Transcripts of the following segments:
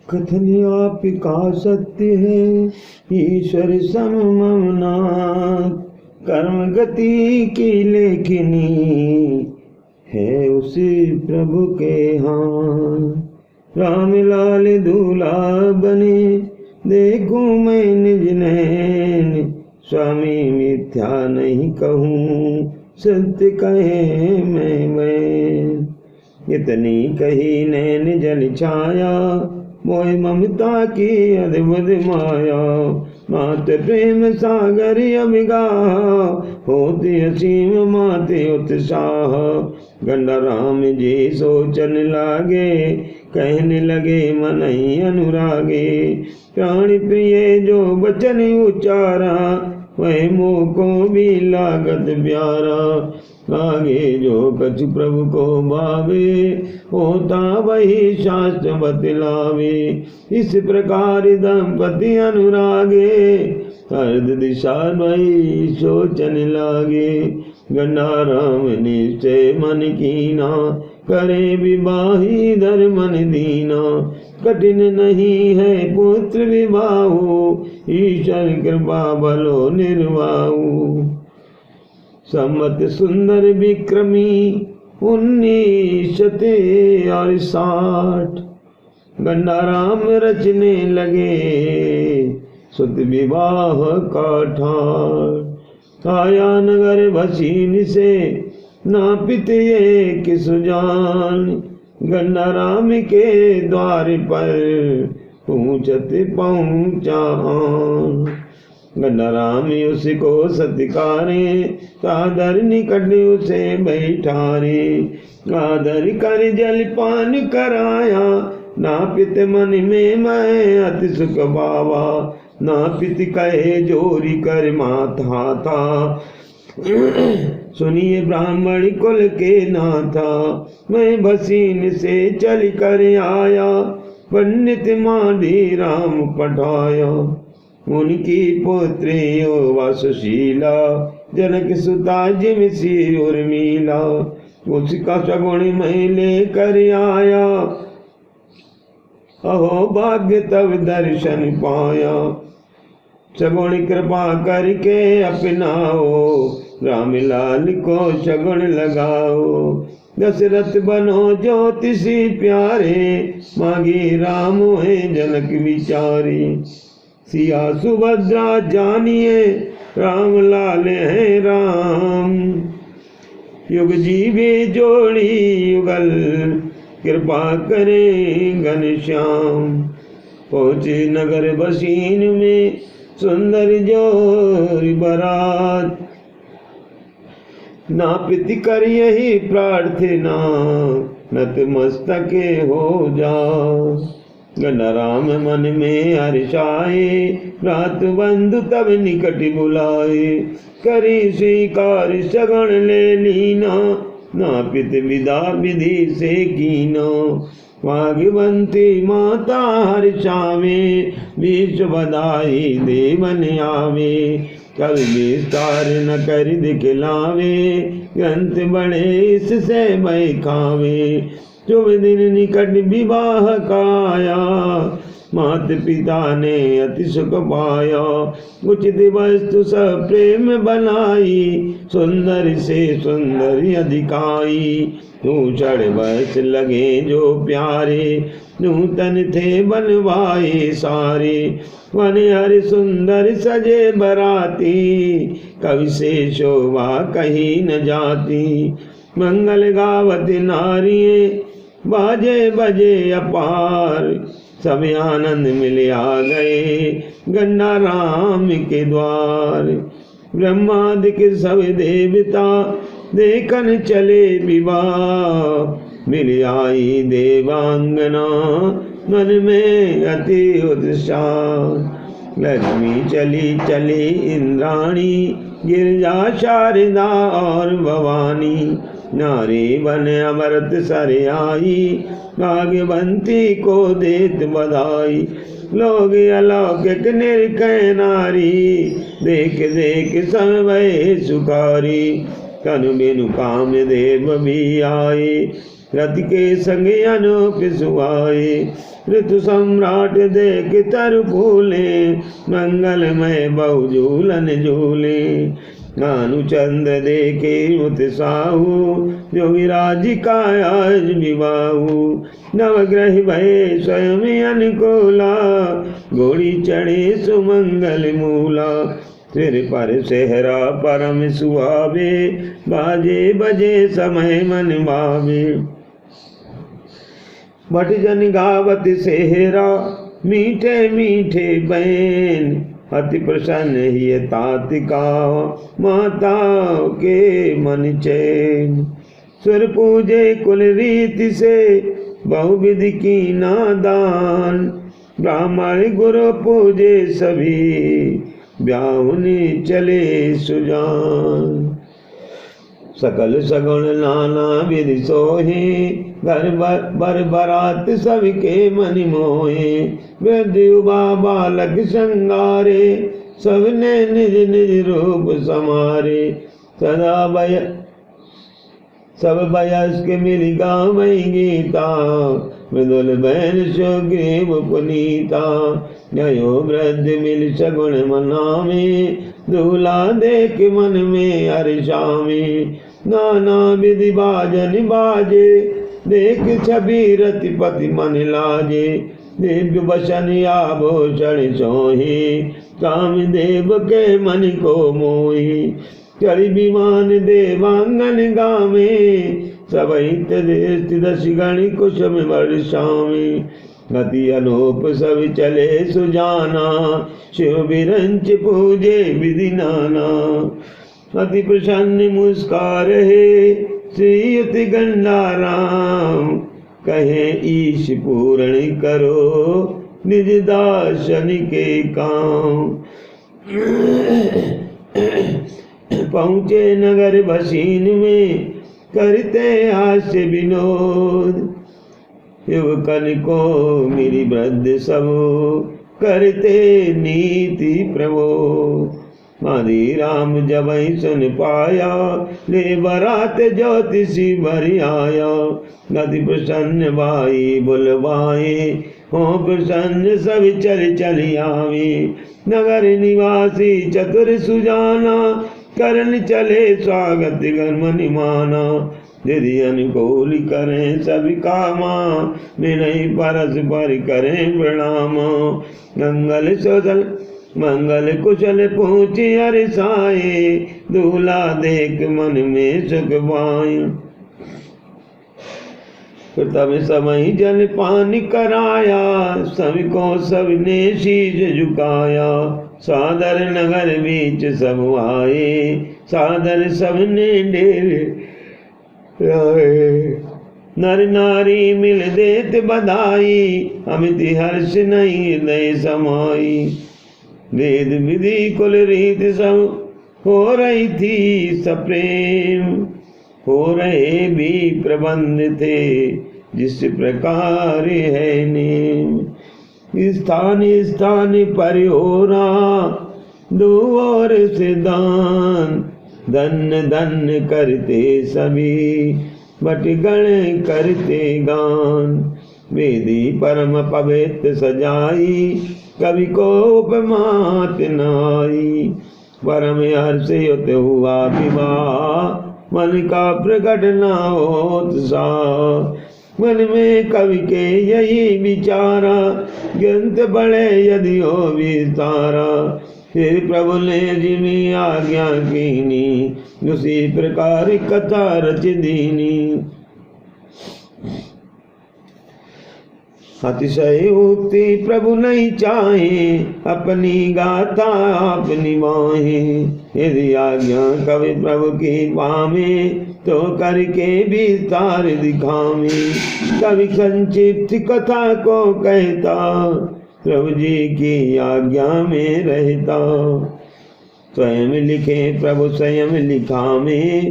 कथन आपका सत्य है ईश्वर सममनाथ, कर्म गति की लेखनी है उसी प्रभु के हाथ। राम लाल दूल्हा बने देखूं मैं निज नैन, स्वामी मिथ्या नहीं कहूँ सत्य कहे मैं। इतनी कही नैन जल छाया, मोह ममता की अद्भुत माया। मात प्रेम सागर अभिगा, होती असीम माते उत्साह। गंडा राम जी सोचन लागे, कहने लगे मन ही अनुरागे। प्राण प्रिय जो वचन उचारा, वह मोह को भी लागत प्यारा। आगे जो कछु प्रभु को भावे, होता वही शास्त्र बतलावे। इस प्रकार दंपति अनुरागे, अर्ध दिशा वही सोचन लागे। गंडा राम निश्चय मन कीना, करे विवाही धर मन दीना। कठिन नहीं है पुत्र विवाहु, ईश्वर कृपा भलो निर्वाहु। सम्मत सुंदर विक्रमी 1960, गंडा राम रचने लगे सुत विवाह का ठाट। आया नगर भसीन से नापित एक सुजान, गंडा राम के द्वार पर पूछत पहुँचा। गंडा राम उसको सत्कारे, सादर निकट उसे बैठारे। आदर कर जलपान कराया, नापित मन में मैं अति सुख पावा। नापित कहे जोरी कर माथा था, सुनिए ब्राह्मण कुल के नाथा। मैं भसीन से चल कर आया, पंडित माधी राम पठाया। उनकी पुत्री वसुशीला, जनक सुता जिम सी उर्मिला। उसका सगुण मैं लेकर आया, अहो भाग्य तब दर्शन पाया। सगुण कृपा करके अपनाओ, राम लाल को सगुण लगाओ। दशरथ बनो ज्योतिषी प्यारे, मांगी राम है जनक विचारे। सिया सुभद्रा जानिए, राम लाल है राम। युग जीवे जोड़ी युगल, कृपा करें घनश्याम। पहुँचे नगर बसीन में सुंदर जोरी बारात, नापित कर यही प्रार्थना, नतमस्तके हो जा। गंडा राम मन में हर्षाए, रात बंधु तब निकट बुलाए। करी स्वीकार सगुण ले लीना, नापित विदा विधि से कीना। भाग्यवंती माता हर्षावे, विश्व बधाई देवन आवे। कल विस्तार न कर दिखलावे, ग्रंथ बड़े इससे मैं खावे। शुभ दिन निकट विवाह का आया, मात पिता ने अति सुख पाया। उचित वस्तु सब प्रेम बनाई, सुंदर से सुंदर अधिकाई। भूषण वस्त्र लगे जो प्यारे, नूतन थे बनवाए सारे। वन हर सुंदर सजे बराती, कवि से शोभा कहीं न जाती। मंगल गावत नारिये, बाजे बजे अपार। सब आनंद मिले आ गए, गंडा राम के द्वार। ब्रह्मादिक सब देवता, देखन चले विवाह। मिल आई देवांगना, मन में अति उत्साह। लक्ष्मी चली चली इंद्राणी, गिरजा शारदा और भवानी। नारी बन अमृत सर आई, भाग्यवंती को देत बधाई। लोग अलौकिक निरखै नारी, देख देख सब भय सुखारी। तनु बिनु काम देव भी आए, रति के संग अनूप सुहाए, ऋतु सम्राट देख तरु फूले, मंगलमय बहु झूलन झूले। भानुचंद देखे उत्साहु, जोगिराज का आज विवाहु। नवग्रह भय स्वयं अनुकूला, घोड़ी चढ़े सुमंगल मूला। सिर पर सेहरा परम सुहावे, बाजे बजे समय मन भावे। भट जन गावत सेहरा, मीठे मीठे बैन। अति प्रसन्न ही तातिका, माता के मन चैन। सुर पूजे कुल रीति से, बहुविधि की नादान। ब्राह्मण गुरु पूजे सभी, ब्याहुनी चले सुजान। सकल सगुण नाना विधि सोहे, घर बर बरात सबके मन मोहे। वृद्ध युवा बालक संगारे, सबने निज निज रूप समारे। सदा सब वयस्क मिल गावई गीता, मृदुल बैन सुग्रीव पुनीता। नयो वृद्ध मिल सगुण मनावे, दूल्हा देख मन में हर्षावे। नाना विधि बाजन बाजे, देख छवि रतिपति मन लाजे। दिव्य वसन आभूषण सोहे, कामदेव के मन को मोही। चढ़ी विमान देवांगन गावे, सबई दश गण कुसुम वर्षावे। गति अनूप सब चले सुजाना, शिव बिरंच पूजे विधि नाना। अति प्रसन्न मुस्कार है, श्रीयुति गंडाराम। कहे ईश पूर्ण करो, निज दासन के काम। पहुँचे नगर भसीन में, करते हास्य विनोद। युवकन को मेरी वृद्ध सब, करते नीति प्रबोध। माधी राम जब सुन पाया, ले बरात ज्योतिषी भरी आया। गति प्रसन्न भाई बुलवाए, हो प्रसन्न सब चल चल आवे। नगर निवासी चतुर सुजाना, करन चले स्वागत मन माना। यदि अनुकूल करें सभी कामा, विनय परस पर करें प्रणाम। मंगल कुशल पहुँचे हर्षाए, दूल्हा देख मन में सुख पाए। तब समय जल पान कराया, सभी को सबने शीश झुकाया। सादर नगर बीच सब आए, सादर सबने ढेर आए। नर नारी मिल देत बधाई, अमित हर्ष नहीं हृदय समाई। वेद विधि कुल रीत सब हो रही थी सप्रेम। हो रहे भी प्रबंध थे, जिस प्रकार है नेम। स्थान स्थान पर हो रहा, दो और से दान। धन्य धन्य करते सभी, बटगण करते गान। वेदी परम पवित्र सजाई, कवि को उपमात नाई। परम हर्ष युत हुआ विवाह, मन का प्रकट ना उत्साह। मन में कवि के यही विचारा, ग्रंथ बढ़े यदि हो विस्तारा। फिर प्रभु ने जिमी आज्ञा कीनी, उसी प्रकार कथा रच दीनी। अतिशय उक्ति प्रभु नहीं चाहे, अपनी गाथा आप निभाए। यदि आज्ञा कवि प्रभु की पावे, तो करके विस्तार दिखावे। कवि संक्षिप्त कथा को कहता, प्रभु जी की आज्ञा में रहता। स्वयं लिखे प्रभु स्वयं लिखावे,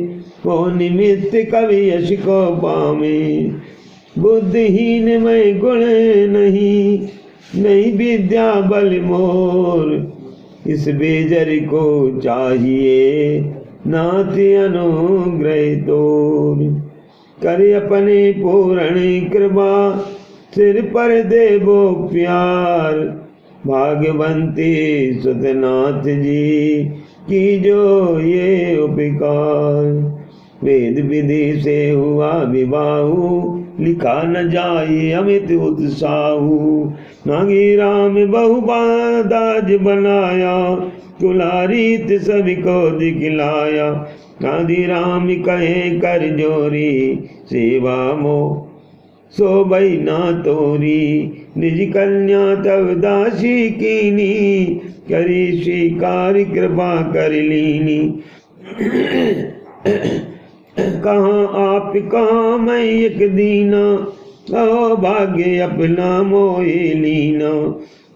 वो निमित्त कवि यश को पावे। बुद्धिहीन में गुण नहीं, नहीं विद्या बल मोर। इस बेजर को चाहिए, नाथ अनुग्रह तोर। कर अपने पूर्ण कृपा, सिर पर देवो प्यार। भाग्यवंती सुतनाथ जी की जो ये उपकार। वेद विधि से हुआ विवाह, लिखा न जाए अमित उत्साहु। मांगी राम बहुबादाज बनाया, कुलारीत सभी को दिखलाया। आदि राम कहे कर जोरी, सेवा मो सो भई ना तोरी। निज कन्या तब दासी कीनी, करी स्वीकार कृपा कर लीनी। कहाँ आप कहाँ मैं एक दीना, ओ भाग्य अपना मोहे लीना।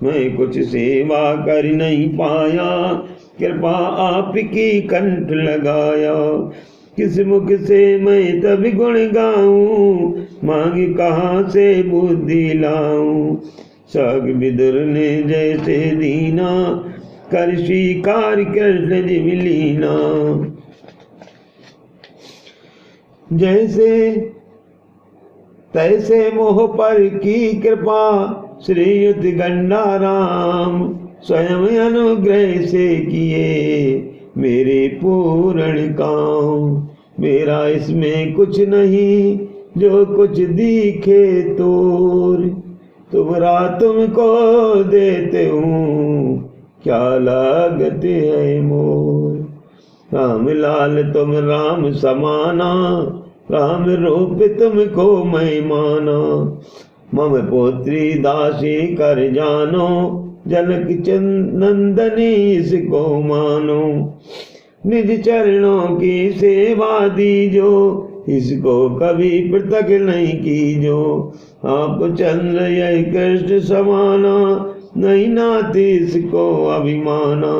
मैं कुछ सेवा कर नहीं पाया, कृपा आपकी कंठ लगाया। किस मुख से मैं तब गुण गाऊं, मांगी कहाँ से बुद्धि लाऊं। सग विदुर ने जैसे दीना, कर स्वीकार कृष्ण जी विलीना। जैसे तैसे मोह पर की कृपा, श्रीयुत गंडा राम। स्वयं अनुग्रह से किए मेरे पूर्ण काम। मेरा इसमें कुछ नहीं, जो कुछ दिखे तोर। तुमरा तुमको देते हूँ, क्या लागत है मोर। राम लाल तुम राम समाना, राम रूप तुमको मैं माना। मम पुत्री दासी कर जानो, जनक नंदनी इसको मानो। निज चरणों की सेवा दीजो, इसको कभी पृथक नहीं कीजो। आप चंद्र यह कृष्ण समाना, नहीं नाती इसको अभिमाना।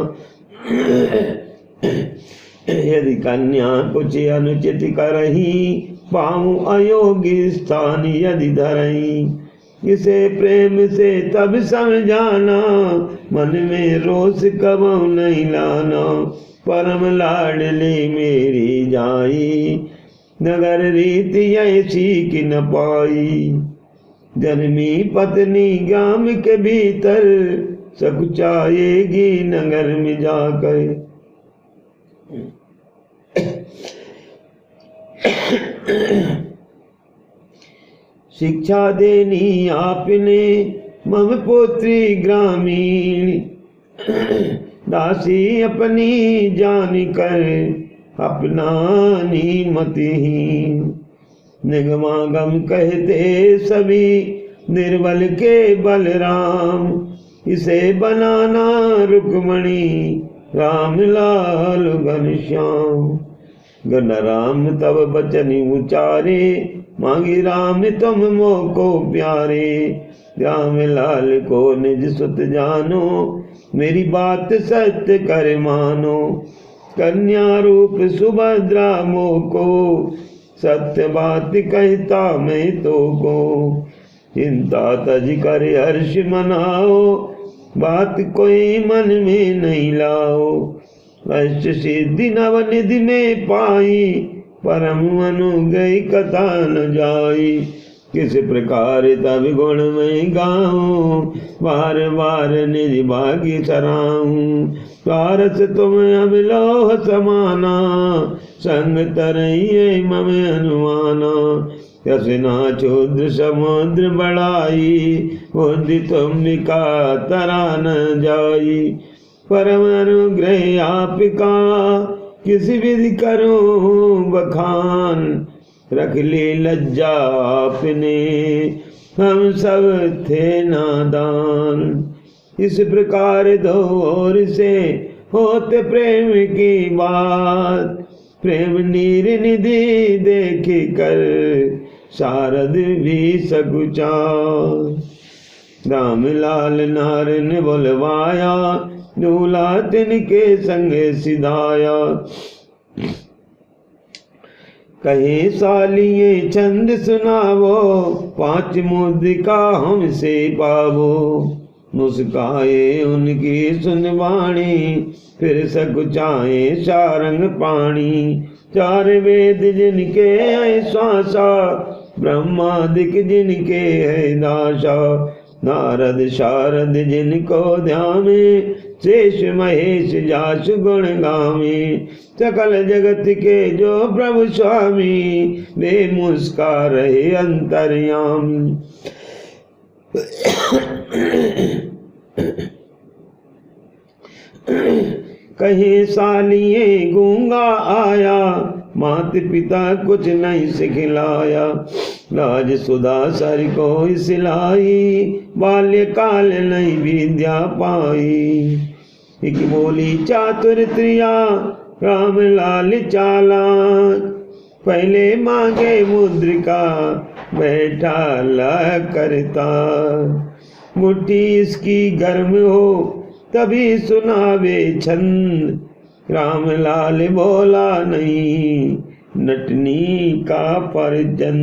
यदि कन्या कुछ अनुचित करही, पाऊं अयोग्य स्थान यदि धरही। इसे प्रेम से तब समझाना, मन में रोष कबहु नहीं लाना। परम लाडली मेरी जाई, नगर रीति ऐसी कि न पाई। जन्मी पत्नी गाम के भीतर, सकुचाएगी नगर में जाकर। शिक्षा देनी आपने, मम पुत्री ग्रामीण। दासी अपनी जान कर, अपनानी मतिहीन। निगमागम कहते सभी, निर्बल के बलराम। इसे बनाना रुक्मणी, राम लाल घनश्याम। गण राम तब बचन उचारे, मांगी राम तुम मोको प्यारे। राम लाल को निज सुत जानो, मेरी बात सत्य कर मानो। कन्या रूप सुभद्रा मोको, सत्य बात कहता मैं तो को। चिंता तज कर हर्ष मनाओ, बात कोई मन में नहीं लाओ। अष्ट सिद्धि नवनिधि में पाई, परम अनुगई कथा न जाई। किस प्रकार तब गुण में गाऊं, बार बार निज भागी सराऊं। पारस तुम अभिलोह समाना, संग तरइये मम अनुमाना। यसना क्षुद्र समुद्र बढ़ाई, बुद्धि तुम का तरा न जाई। परम अनुग्रह आपका, किसी विधि करूं बखान। रख ली लज्जा आपने, हम सब थे नादान। इस प्रकार दो ओर से होते प्रेम की बात। प्रेम नीर निधि देख कर, शारद भी सकुचा। राम लाल नार ने बुलवाया, दूल्हा तिनके संग सिधाया। कहे सालिये छंद सुनावो, 5 मुद्रिका हमसे पावो। मुस्काए उनकी सुनवाणी, फिर सकुचाए सारंग पाणी। चार वेद जिनके है श्वासा, ब्रह्मादिक जिनके है दासा, नारद शारद जिनको ध्यामे, शेष महेश जास गुण गावे, सकल जगत के जो प्रभु स्वामी, वे मुस्का रहे अंतर्यामी। कहीं सालिए गूंगा आया, मात पिता कुछ नहीं सिखलाया, राज सुधा सर को सिलाई, बाल्यकाल नहीं विद्या पाई। एक बोली चातुर त्रिया, राम लाल चालाक, पहले मांगे मुद्रिका, बैठा ला करता, मुट्ठी इसकी गर्म हो तभी सुनावे छंद, राम लाल बोला नहीं नटनी का परजन।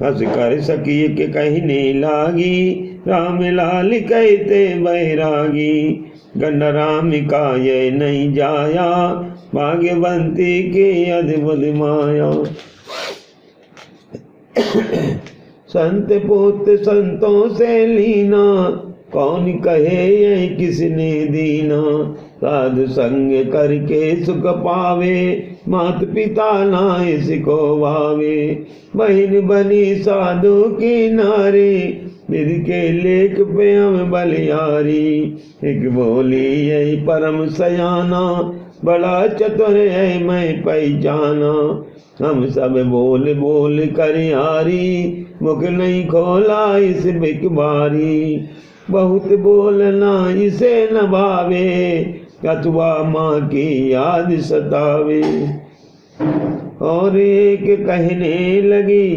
हंस कर सखी के कहने लागी, राम लाल कहते बैरागी, गंडराम का ये नहीं जाया, भाग्यवंती की अद्भुत माया। संत पुत्र संतों से लीना, कौन कहे ये किसने दीना, साधु संग करके सुख पावे, मात पिता ना इसको भावे, बहन बनी साधु की नारी, निध के लेख पे हम बलियारी। एक बोली यही परम सयाना, बड़ा चतुर है मैं पहचाना, हम सब बोल बोल कर हारी, मुख नहीं खोला इस बिकबारी, बहुत बोलना इसे न भावे, अथवा माँ की याद सतावे। और एक कहने लगी,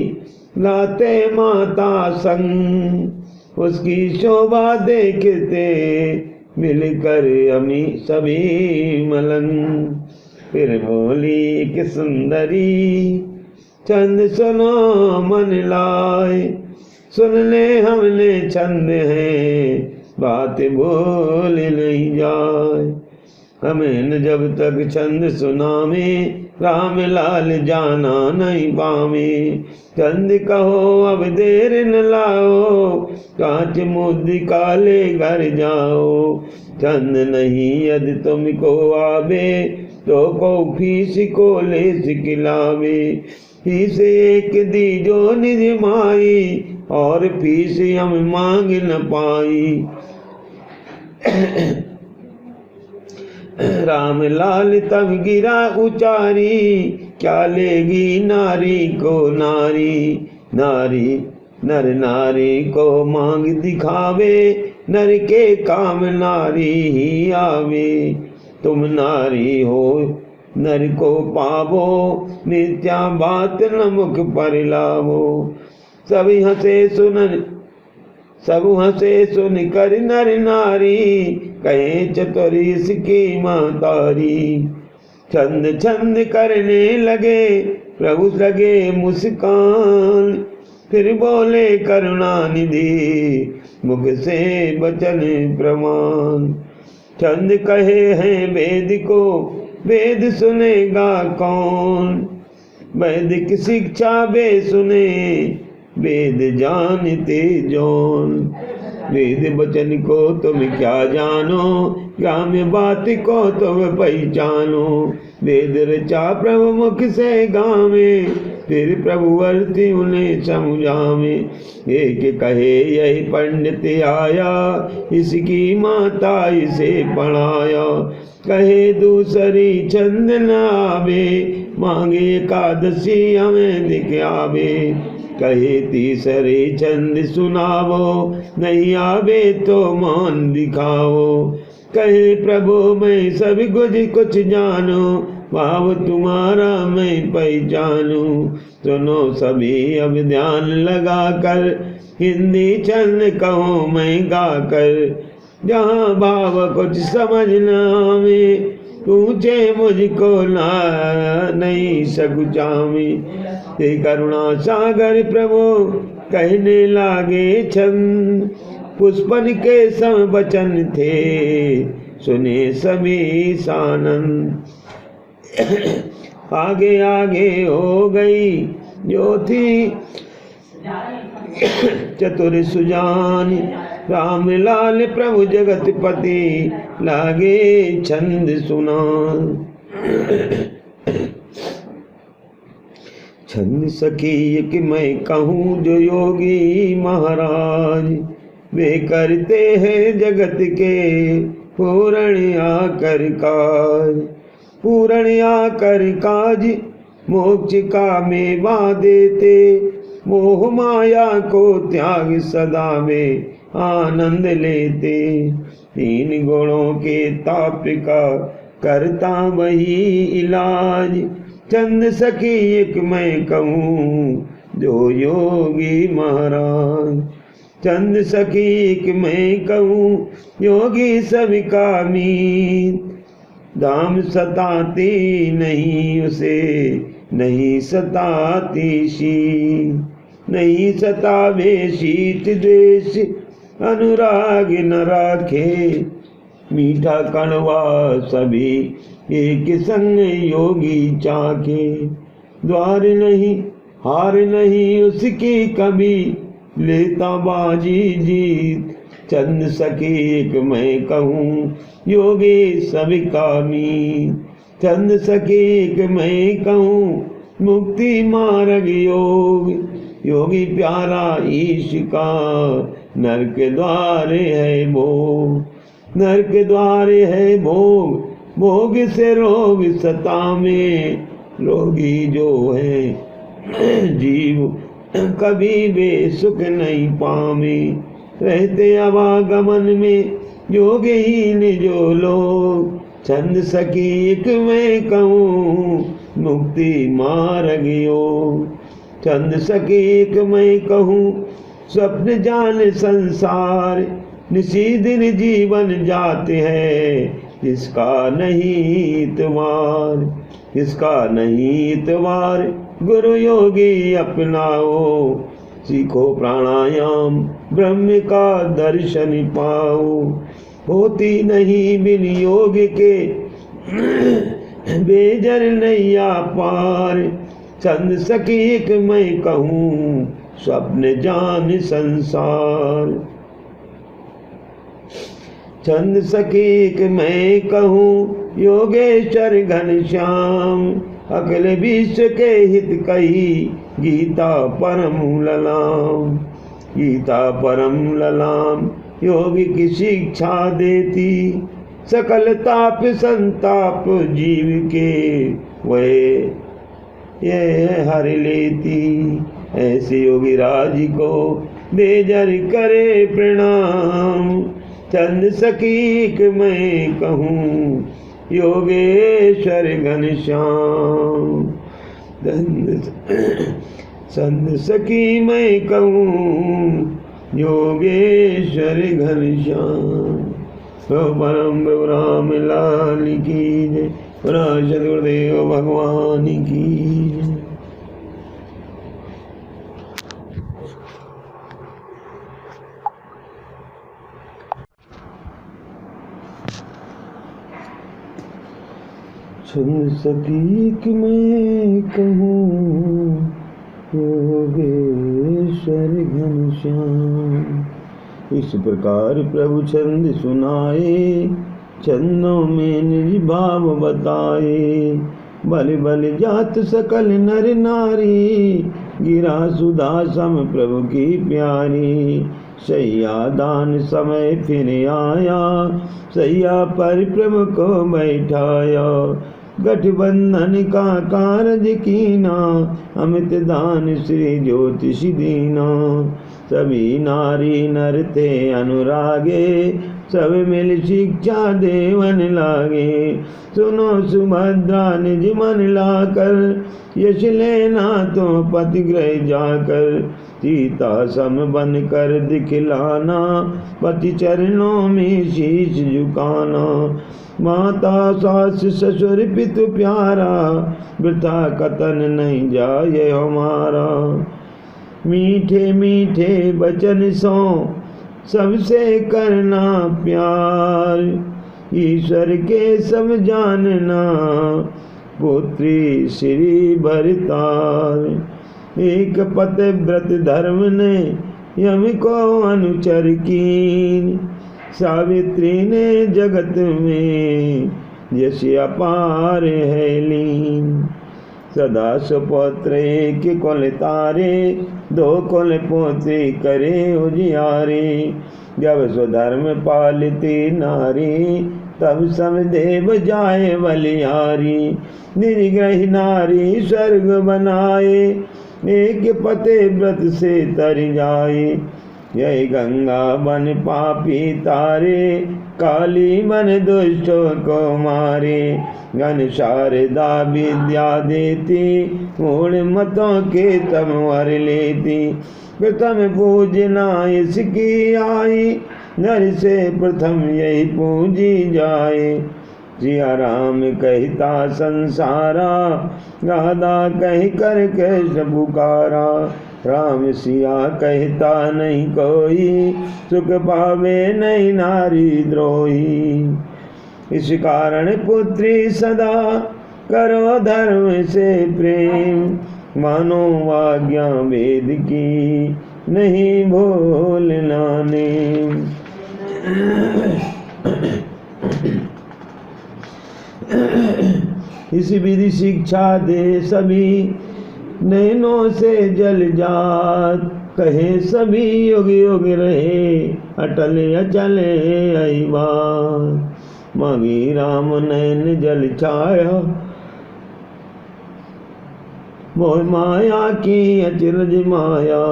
लाते माता संग, उसकी शोभा देखते मिलकर अमी सभी मलंग। फिर बोली कि सुंदरी, चंद सुनो मन लाए, सुन ले हमने छंद है, बात भूल नहीं जाए। हमें न जब तक छंद सुनावे, राम लाल जाना नहीं पावे, चंद कहो अब देर न लाओ, कांच मुद्दी काले घर जाओ, चंद नहीं यदि तुमको आवे, तो को फीस को ले सिखलावे, फीस एक दी जो निज माई, और फीस हम मांग न पाई। राम लाल तब गिरा उचारी, क्या लेगी नारी को नारी, नारी नर नारी को मांग दिखावे, नर के काम नारी ही आवे। तुम नारी हो नर को पावो, मिथ्या बात न मुख पर लावो। सब हंसे सुन कर नर नारी, कहे चतुरीस की महतारी। छंद छंद करने लगे प्रभु लगे मुस्कान, फिर बोले करुणा निधि मुख से वचन प्रमाण। छंद कहे हैं वेद को, वेद सुनेगा कौन, वैदिक शिक्षा वे सुने, वेद जानते जौन। वेद वचन को तुम क्या जानो, ग्राम्य बात को तुम पहचानो। वेद रचा प्रभु मुख से गावे, फिर प्रभु वर्ती उन्हें समझावे। एक कहे यही पंडित आया, इसकी माता इसे पढ़ाया। कहे दूसरी छंद न आवे, मांगे एकादशी हमें दिखावे। कहे तीसरे छंद सुनावो, नहीं आवे तो मान दिखाओ। कहे प्रभु मैं सब कुछ जानो, भाव तुम्हारा मैं पहचानू। सुनो सभी अब ध्यान लगा कर, हिंदी छंद कहूँ मैं गा कर। जहाँ भाव कुछ समझ न आवे, पूछे मुझको ना नहीं सकुचामी। हे करुणा सागर प्रभु कहने लागे छंद, पुष्पन के सम वचन थे सुने सभी सानंद। आगे आगे हो गई जो थी चतुर सुजान। राम लाल प्रभु जगतपति लागे छंद सुना। छंद सखी एक मैं कहूँ जो योगी महाराज वे करते हैं जगत के पूर्ण आकर काज। पूर्ण आकर काज मोक्ष का मेवा देते मोह माया को त्याग सदा में आनंद लेते। तीन गुणों के ताप का करता वही इलाज। चंद सखी एक मैं कहूँ जो योगी महाराज। चंद सखी एक मैं कहूँ योगी सविका मीत। दाम सताती नहीं उसे नहीं सताती शीत। नहीं सतावे शीत द्वेष अनुराग न राखे। मीठा कड़वा सभी एक संग योगी चाखे। द्वार नहीं हार नहीं उसकी कभी लेता बाजी जीत। चंद सखी एक मैं कहूँ योगी सविका मीत। चंद सखी एक मैं कहूँ मुक्ति मार्ग योग। योगी प्यारा ईश का नरक द्वार है भोग। नरक द्वार है भोग भोग से रोग सतावे। रोगी जो है जीव कभी वे सुख नहीं पावे। रहते आवागमन में योगहीन जो लोग। चंद सखी एक मैं कहूँ मुक्ति मार्ग योग। चंद सखी एक मैं कहूँ स्वप्न जान संसार। निशी दिन जीवन जाते हैं जिसका नहीं इतवार। जिसका नहीं इतवार गुरु योगी अपनाओ। सीखो प्राणायाम ब्रह्म का दर्शन पाओ। होती नहीं बिन योग के बेजर नैया पार। चंद सखी एक मैं कहूँ स्वप्न जान संसार। चंद सखी एक मैं कहूँ योगेश्वर घनश्याम। अखिल विश्व के हित कही गीता परम ललाम। गीता परम ललाम योगी की शिक्षा देती। सकल ताप संताप जीव के वे ये हर लेती। ऐसे योगी राज को बेजर करे प्रणाम। चंद सखी मैं कहूँ योगेश्वर घनश्याम। चंद सखी मैं कहूँ योगेश्वर घनश्याम। परम राम लाल की जय। सद्गुरुदेव भगवान की जय। चंद सखी कि मैं कहूँ योगेश्वर घनश्याम। इस प्रकार प्रभु छंद सुनाए चंदों में निज भाव बताए। बल बल जात सकल नर नारी गिरा सुधा सम प्रभु की प्यारी। सैया दान समय फिर आया सैया पर प्रभु को बैठाया। गठबंधन का कारज कीना अमित दान श्री ज्योतिष दीना। सभी नारी नर थे अनुरागे सब मिल शिक्षा देवन लागे। सुनो सुभद्रा निज मन लाकर यश लेना तो पतिगृह जाकर। सीता सम बन कर दिखलाना पति चरणों में शीश झुकाना। माता सास ससुर पितु प्यारा वृथा कतन नहीं जाए हमारा। मीठे मीठे वचन सो सबसे करना प्यार। ईश्वर के सब जानना पुत्री श्री भरतार। एक पतिव्रत धर्म ने यम को अनुचर कीन, सावित्री ने जगत में यश अपार है लीन। सदा सुपुत्र एक कुल तारे, दो कुल पुत्री करे उजियारे। जब स्वधर्म पालती नारी, तब सब देव जाए बलिहारी। निर्ग्रही नारी स्वर्ग बनाए, एक पतिव्रत से तर जाए। यही गंगा बन पापी तारे, काली बन दुष्टों को मारे। घन शारदा विद्या देती, मूढ़ मतों के तम वर लेती। प्रथम पूजना इसकी आई, नर से प्रथम यही पूजी जाए। सिया राम कहता संसारा, राधा कह कर कृष्ण पुकारा। राम सिया कहता नहीं कोई, सुख पावे नहीं नारी द्रोही। इस कारण पुत्री सदा करो धर्म से प्रेम, मानो आज्ञा वेद की नहीं भूलना नेम। इस विधि शिक्षा दे सभी, नैनों से जल जात। कहे सभी युग युग रहे, अटल अचल ऐवान। मांगी राम नैन जल छाया, मोह माया की अचरज माया।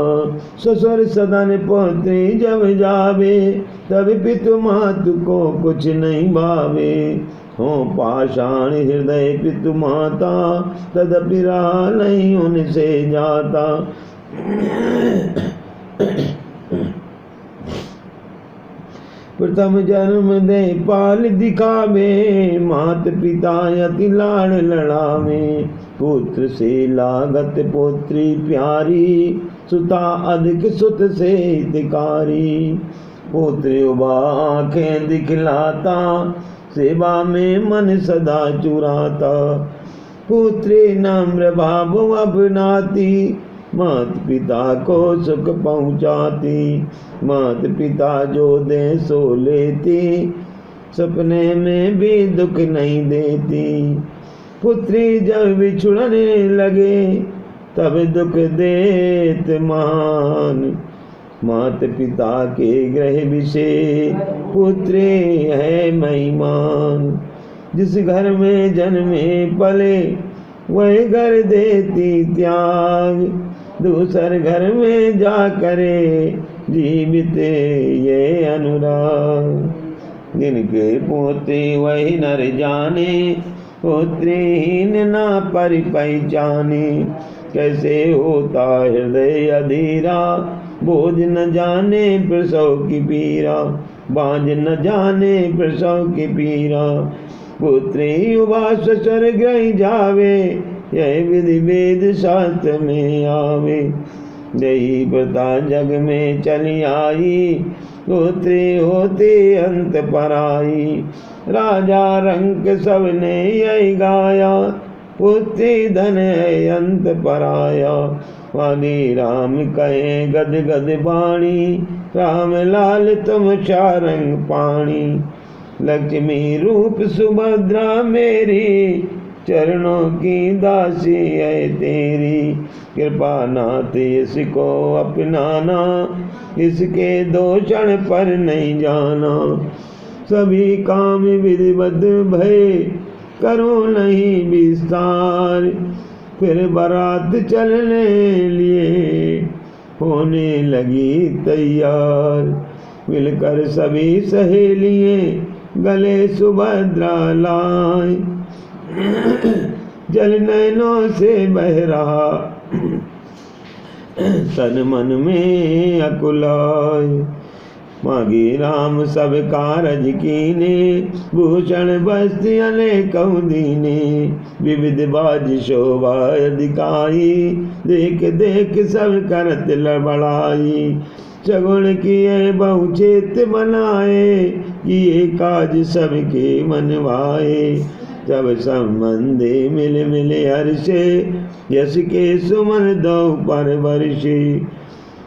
ससुर सदन पुत्री जब जावे, तब पितु मातु को कुछ नहीं भावे। हो पाषाण हृदय पितु माता, तदपि रहा नहीं उनसे जाता। प्रथम जन्म दे पाल दिखावे, मात पिता अति लाड़ लड़ावे। पुत्र से लागत पुत्री प्यारी, सुता अधिक सुत से हितकारी। पुत्र युवा आँखें दिखलाता, सेवा में मन सदा चुराता। पुत्री नम्र भाव अपनाती, मात पिता को सुख पहुँचाती। मात पिता जो दे सो लेती, सपने में भी दुख नहीं देती। पुत्री जब बिछुड़ने लगे, तब दुख देत मान। मात पिता के ग्रह विषय, पुत्री है महिमान। जिस घर में जन्मे पले, वह घर देती त्याग। दूसर घर में जा करे, जीवित ये अनुराग। जिनके पोते वही नर जाने, पुत्रीहीन ना पर पहचाने। कैसे होता हृदय अधीरा, बोझ न जाने प्रसव की पीरा। बांझ न जाने प्रसव की पीरा। पुत्री युवा ससुर ग्रह जावे, यह विधि वेद शास्त्र में आवे। यही प्रथा जग में चली आई, पुत्री होती अंत पराई। राजा रंक सबने यही गाया, पुत्री धन है अंत पराया। वाणी राम कहे गद गद बाणी, राम लाल तुम चारंग पाणी। लक्ष्मी रूप सुभद्रा मेरी, चरणों की दासी है तेरी। कृपा नाथ इसको अपनाना, इसके दोषण पर नहीं जाना। सभी काम विधिवत भय, करो नहीं विस्तार। फिर बारात चलने लिए, होने लगी तैयार। मिलकर सभी सहेलियां, गले सुभद्रा लाए। जल नैनों से बह रहा, तन मन में अकुलाए। मांगी राम सब कारज कीने, भूषण वस्त्र अनेकहु दीने। विविध बाज शोभा दिखाई, देख देख सब करत लबड़ाई। सगुण किए बहुचेत बनाए, किए काज सबके मनवाए। सब संबंधी मिल मिल हर्षे, यश के सुमन दो पर वर्षे।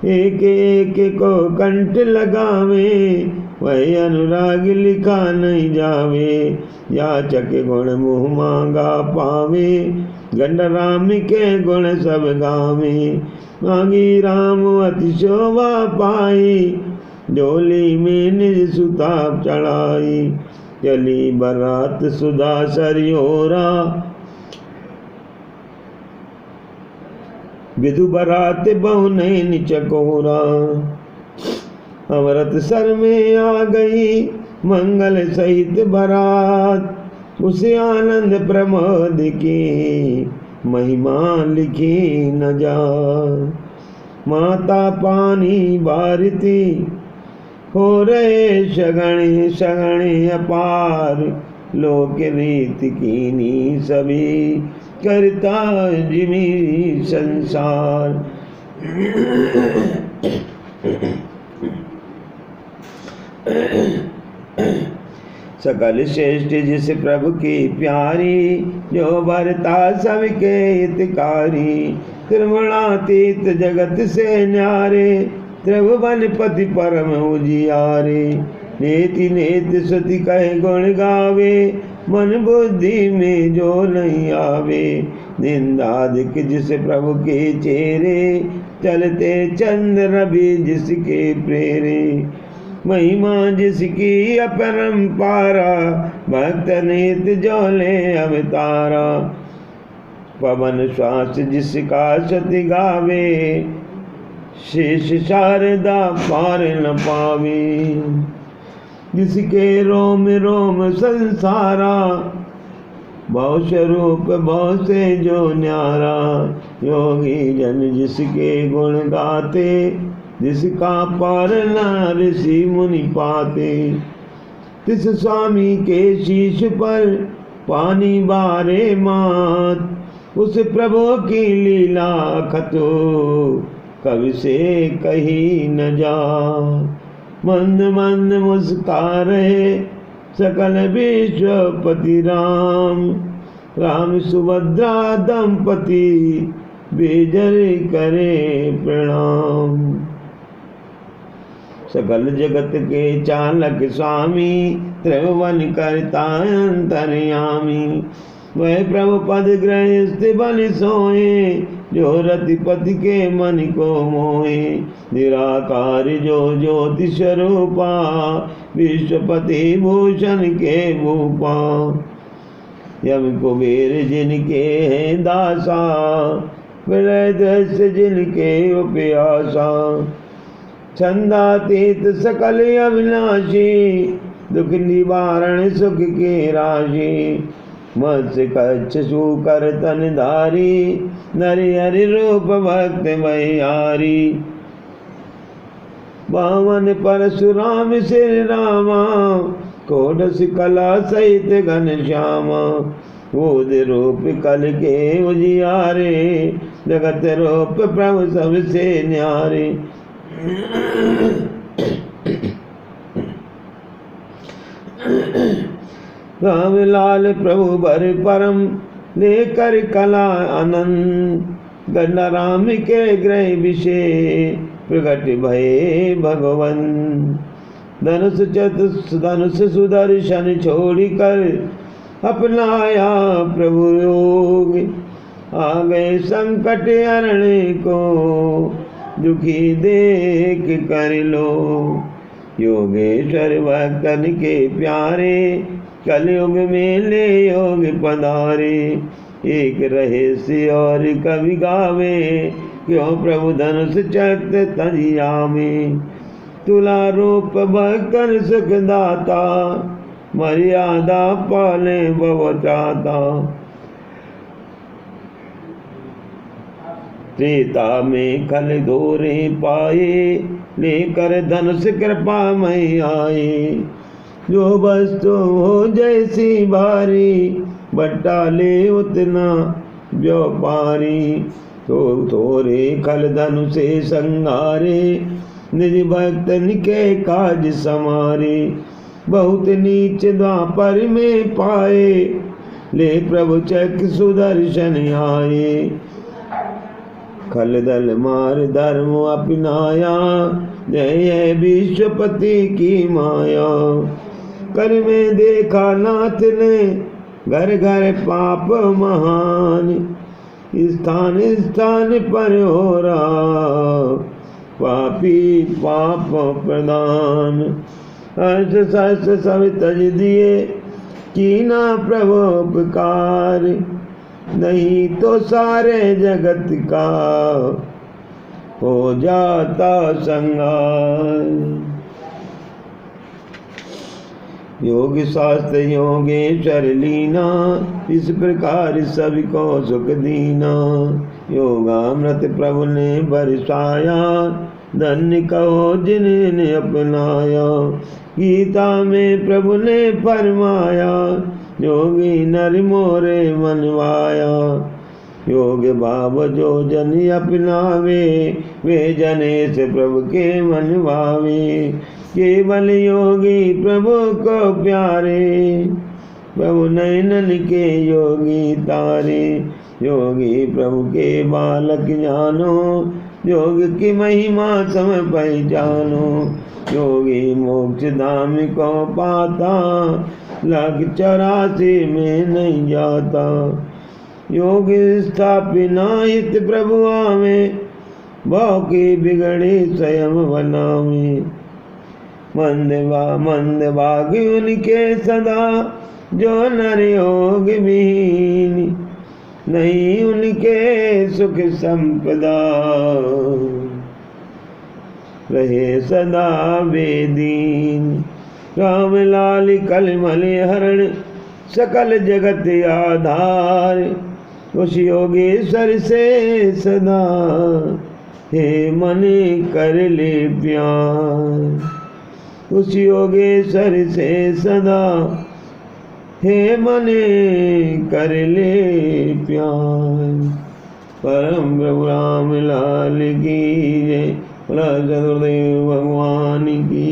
एक एक को कंठ लगावे, वही अनुराग लिखा नहीं जावे। याचक गुण मुँह मांगा पावे, गंड राम के गुण सब गावे। मांगी राम अति शोभा पाई, डोली में निज सुता चढ़ाई। चली बरात सुधा सरियोरा, विधु बरात बहु नैन चकोरा। अमृतसर में आ गई मंगल सहित बरात, उसे आनंद प्रमोद की महिमा लिखी न जात। माता पानी बारती, हो रहे शगण शगण अपार। लोक रीति कीनी सभी, करता जिमी संसार। सकल श्रेष्ठ जिस प्रभु की प्यारी, जो भरता सबके हितकारी। त्रिगुणातीत जगत से न्यारे, त्रिभुवन पति परम उजियारे। नेति नेति सति कहे गुण गावे, मन बुद्धि में जो नहीं आवे। निंदादिक जिस प्रभु के चेरे, चलते चंद्र रवि जिसके प्रेरे। महिमा जिसकी अपरंपारा, भक्त नित जो ले अवतारा। पवन श्वास जिसका सति गावे, शेष शारदा पार न पावे। जिसके रोम रोम संसारा, भव स्वरूप भव से जो न्यारा। योगी जन जिसके गुण गाते, जिसका पार न ऋषि मुनि पाते। तिस स्वामी के शीश पर पानी बारे मात, उस प्रभु की लीला कथो कवि से कही न जा। मंद मंद मुस्कारे सकल विश्वपति राम, राम सुभद्रा दंपति बेजर करे प्रणाम। सकल जगत के चालक स्वामी, त्रिभुवन करता अंतर्यामी। वह प्रभु पद ग्रस्त बन सोए, जो रतिपति के मन को मोहे। निराकार जो ज्योति स्वरूपा, विश्वपति भूषण के भूपा। यम कुबेर जिनके हैं दासा, विलय दृश्य जिनके उपयासा। छंदातीत सकल अविनाशी, दुख निवारण सुख के राशि। मत्स्य कच्छ सूकर तन धारी, नरि हरि रूप भक्त मैयारी। बावन परशुराम श्री रामा, कोडस कला सहित घन श्यामा। बोध रूप कल के उजियारे, जगत रूप प्रभु सबसे न्यारे। राम लाल प्रभु बर परम, लेकर कला आनंद। गंड राम के ग्रह विषय, प्रगट भये भगवन। धनुष सुदर्शन छोड़कर, अपनाया प्रभु योग। आ गए संकट हरने को, दुखी देख कर लो। योगेश्वर भक्तन के प्यारे, कलयुग में ले योग पधारे। एक रहस्य और कवि गावे, क्यों प्रभु धनुष चक्र तजिया में। तुला रूप भक्तन सुखदाता, मर्यादा पाले भव चाहता। त्रेता में खल दोरे पाए, लेकर धनुष कृपा में आए। जो वस्तु हो जैसी भारी, बट्टा ले उतना व्यापारी। तो थोरे खल धनु से संगारे, निज भक्तन के काज समारे। बहुत नीच द्वापर में पाए, ले प्रभु चक सुदर्शन आए। खल दल मार धर्म अपनाया, जय विश्वपति की माया। कर में देखा नाथ ने घर घर पाप महान, स्थान स्थान पर हो रहा पापी पाप प्रदान। हर्ष सहस सब तज दिए, कीना प्रभु उपकार, नहीं तो सारे जगत का हो जाता संहार। योग शास्त्र योगेश्वर लीना, इस प्रकार सबको सुख दीना। योगामृत प्रभु ने बरसाया, धन्य कहो जिन्हें अपनाया। गीता में प्रभु ने फरमाया, योगी नर मोरे मनवाया। योग भाव जो जन अपनावे, वे जने से प्रभु के मनवावे। केवल योगी प्रभु को प्यारे, प्रभु नयनन के योगी तारे। योगी प्रभु के बालक जानो, योग की महिमा सम पहचानो। योगी मोक्ष धाम को पाता, 184 में नहीं जाता। योग स्थापिना हित प्रभु आवे, भाव की बिगड़ी स्वयं बनावे। मंद भाग उनके सदा, जो नर योग विहीन, नहीं उनके सुख संपदा। रहे सदा बेदीन, राम लाल कलमल हरण, सकल जगत आधार। उस योगेश्वर से सदा, हे मन कर ले प्यार। उस योगेश्वर से सदा, हे मन कर ले प्यार। परम प्रभु राम लाल की जय, चतुर्देव भगवान की।